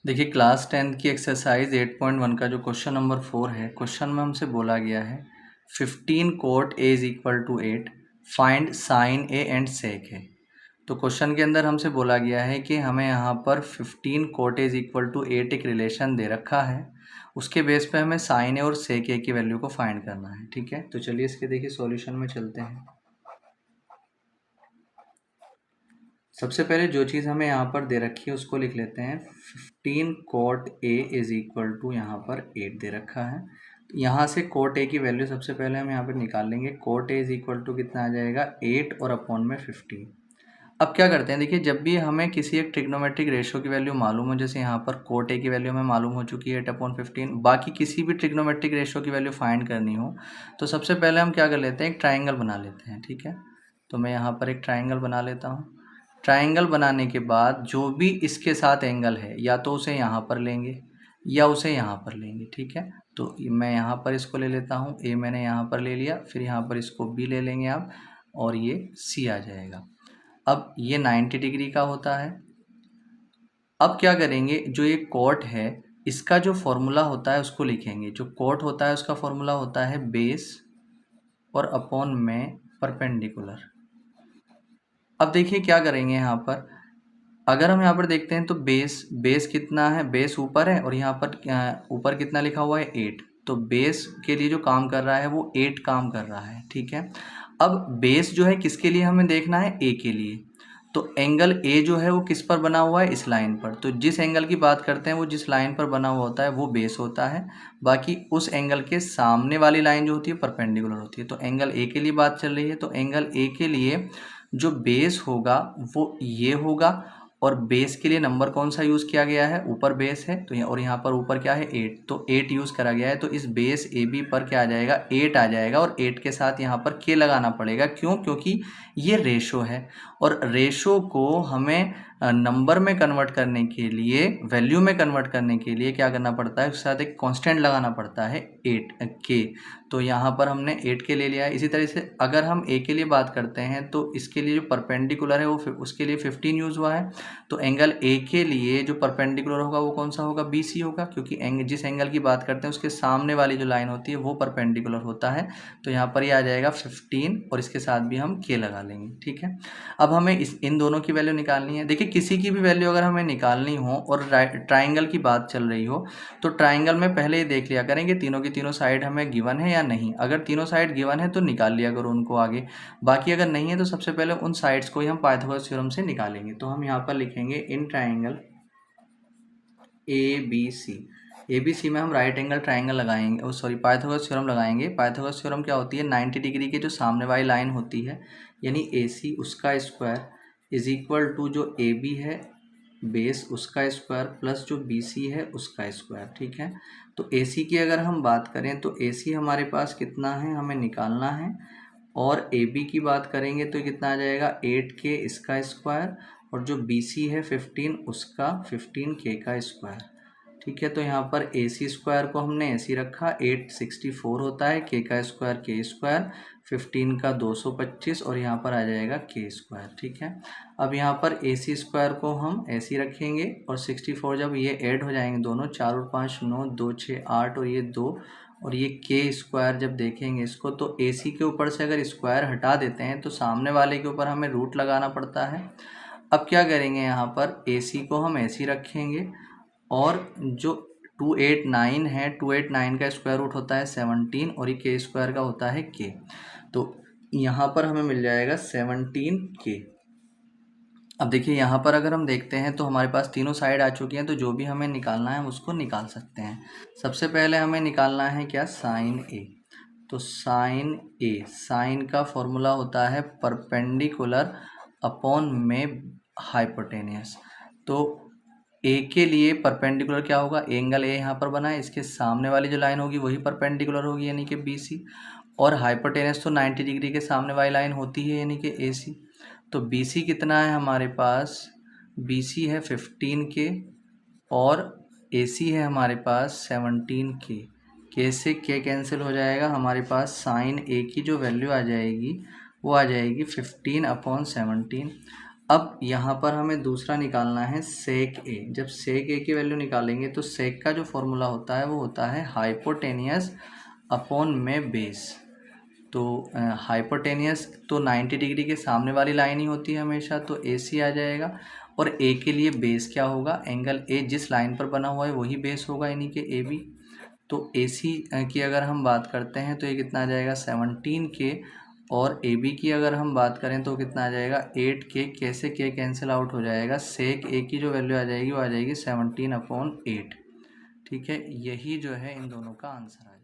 देखिए class 10th की exercise 8.1 का जो क्वेश्चन नंबर 4 है, क्वेश्चन में हमसे बोला गया है 15 cot A is equal to 8, find sine A and sec A. तो क्वेश्चन के अंदर हमसे बोला गया है कि हमें यहाँ पर 15 cot A is equal to 8 एक रिलेशन दे रखा है, उसके बेस पे हमें साइन ए और सेक ए की वैल्यू को फाइंड करना है। ठीक है, तो चलिए इसके देखिए सॉल्यूशन में चलते हैं। सबसे पहले जो चीज़ हमें यहाँ पर दे रखी है उसको लिख लेते हैं। 15 cot A is equal to यहाँ पर 8 दे रखा है। तो यहाँ से कोट ए की वैल्यू सबसे पहले हम यहाँ पर निकाल लेंगे। Cot A is equal to कितना आ जाएगा 8 और अपॉन में 15। अब क्या करते हैं, देखिए जब भी हमें किसी एक ट्रिग्नोमेट्रिक रेशियो की वैल्यू मालूम हो, जैसे यहाँ पर कोट ए की वैल्यू हमें मालूम हो चुकी है 8/15, बाकी किसी भी ट्रिग्नोमेट्रिक रेशियो की वैल्यू फाइंड करनी हो तो सबसे पहले हम क्या कर लेते हैं, एक ट्राइंगल बना लेते हैं। ठीक है, तो मैं यहाँ पर एक ट्राइंगल बना लेता हूँ। ट्राइंगल बनाने के बाद जो भी इसके साथ एंगल है या तो उसे यहाँ पर लेंगे या उसे यहाँ पर लेंगे। ठीक है, तो मैं यहाँ पर इसको ले लेता हूँ, ए मैंने यहाँ पर ले लिया, फिर यहाँ पर इसको बी ले लेंगे आप, और ये सी आ जाएगा। अब ये 90 डिग्री का होता है। अब क्या करेंगे, जो ये कोट है इसका जो फॉर्मूला होता है उसको लिखेंगे। जो कोट होता है उसका फॉर्मूला होता है बेस और अपॉन में परपेंडिकुलर। अब देखिए क्या करेंगे यहाँ पर, अगर हम यहाँ पर देखते हैं तो बेस कितना है, बेस ऊपर है और यहाँ पर ऊपर कितना लिखा हुआ है 8। तो बेस के लिए जो काम कर रहा है वो 8 काम कर रहा है। ठीक है, अब बेस जो है किसके लिए हमें देखना है, ए के लिए। तो एंगल ए जो है वो किस पर बना हुआ है, इस लाइन पर। तो जिस एंगल की बात करते हैं वो जिस लाइन पर बना हुआ होता है वो बेस होता है, बाकी उस एंगल के सामने वाली लाइन जो होती है परपेंडिकुलर होती है। तो एंगल ए के लिए बात चल रही है, तो एंगल ए के लिए जो बेस होगा वो ये होगा, और बेस के लिए नंबर कौन सा यूज़ किया गया है, ऊपर बेस है तो और यहाँ पर ऊपर क्या है 8, तो 8 यूज़ करा गया है। तो इस बेस ए बी पर क्या आ जाएगा, 8 आ जाएगा, और 8 के साथ यहाँ पर के लगाना पड़ेगा। क्यों, क्योंकि ये रेशो है, और रेशो को हमें नंबर में कन्वर्ट करने के लिए, वैल्यू में कन्वर्ट करने के लिए क्या करना पड़ता है, उसके साथ एक कांस्टेंट लगाना पड़ता है 8 के। तो यहाँ पर हमने 8 के ले लिया है। इसी तरह से अगर हम ए के लिए बात करते हैं तो इसके लिए जो परपेंडिकुलर है वो उसके लिए 15 यूज़ हुआ है। तो एंगल ए के लिए जो परपेंडिकुलर होगा वो कौन सा होगा, बी सी होगा, क्योंकि जिस एंगल की बात करते हैं उसके सामने वाली जो लाइन होती है वो परपेंडिकुलर होता है। तो यहाँ पर ये आ जाएगा 15, और इसके साथ भी हम के लगा लेंगे। ठीक है, अब हमें इन दोनों की वैल्यू निकालनी है। देखिए किसी की भी वैल्यू अगर हमें निकालनी हो और ट्राइंगल की बात चल रही हो तो ट्राइंगल में पहले ये देख लिया करेंगे तीनों की तीनों साइड हमें गिवन है या नहीं। अगर तीनों साइड गिवन है तो निकाल लिया करो उनको आगे, बाकी अगर नहीं है तो सबसे पहले उन साइड्स को ही हम पाइथागोरस थ्योरम से निकालेंगे। तो हम यहाँ पर लिखेंगे in triangle A B C में हम राइट एंगल ट्राइंगल लगाएंगे, सॉरी पाइथागोरस थ्योरम लगाएंगे। पाइथागोरस थ्योरम क्या होती है, 90 डिग्री के जो सामने वाली लाइन होती है यानी ए सी उसका स्क्वायर इज इक्वल टू जो ए बी है बेस उसका स्क्वायर प्लस जो बी सी है उसका स्क्वायर। ठीक है, तो ए सी की अगर हम बात करें तो ए सी हमारे पास कितना है हमें निकालना है, और ए बी की बात करेंगे तो कितना आ जाएगा 8 के इसका स्क्वायर, और जो बी सी है 15 उसका 15 के का स्क्वायर। ठीक है, तो यहाँ पर ए सी स्क्वायर को हमने ऐसे रखा, 864 होता है, के का स्क्वायर के स्क्वायर, 15 का 225, और यहाँ पर आ जाएगा के स्क्वायर। ठीक है, अब यहाँ पर ए सी स्क्वायर को हम ऐसे रखेंगे, और 64 जब ये ऐड हो जाएंगे दोनों, 4 और 5 9, 2 6 8, और ये 2, और ये के स्क्वायर जब देखेंगे इसको तो ए सी के ऊपर से अगर स्क्वायर हटा देते हैं तो सामने वाले के ऊपर हमें रूट लगाना पड़ता है। अब क्या करेंगे, यहाँ पर ए सी को हम ऐसे रखेंगे, और जो 289 है, 289 का स्क्वायर रूट होता है 17, और ये के स्क्वायर का होता है के। तो यहाँ पर हमें मिल जाएगा 17 के। अब देखिए यहाँ पर अगर हम देखते हैं तो हमारे पास तीनों साइड आ चुकी हैं, तो जो भी हमें निकालना है हम उसको निकाल सकते हैं। सबसे पहले हमें निकालना है क्या, साइन ए। तो साइन ए, साइन का फॉर्मूला होता है परपेंडिकुलर अपॉन में हाइपोटेनियस। तो ए के लिए परपेंडिकुलर क्या होगा, एंगल ए यहाँ पर बना है, इसके सामने वाली जो लाइन होगी वही परपेंडिकुलर होगी यानी कि बी सी, और हाइपोटेनस तो 90 डिग्री के सामने वाली लाइन होती है यानी कि ए सी। तो बी सी कितना है हमारे पास, बी सी है 15 के, और ए सी है हमारे पास 17 के से के कैंसिल हो जाएगा, हमारे पास साइन ए की जो वैल्यू आ जाएगी वो आ जाएगी 15/17। अब यहाँ पर हमें दूसरा निकालना है सेक ए। जब सेक ए की वैल्यू निकालेंगे तो सेक का जो फॉर्मूला होता है वो होता है हाइपोटेनियस अपॉन में बेस। तो हाइपोटेनियस तो 90 डिग्री के सामने वाली लाइन ही होती है हमेशा, तो ए सी आ जाएगा। और ए के लिए बेस क्या होगा, एंगल ए जिस लाइन पर बना हुआ है वही बेस होगा, यानी कि ए बी। तो ए सी की अगर हम बात करते हैं तो ये कितना आ जाएगा 17K, और ए बी की अगर हम बात करें तो कितना आ जाएगा 8K। कैसे के कैंसिल आउट हो जाएगा, सेक ए की जो वैल्यू आ जाएगी वो आ जाएगी 17/8। ठीक है, यही जो है इन दोनों का आंसर है।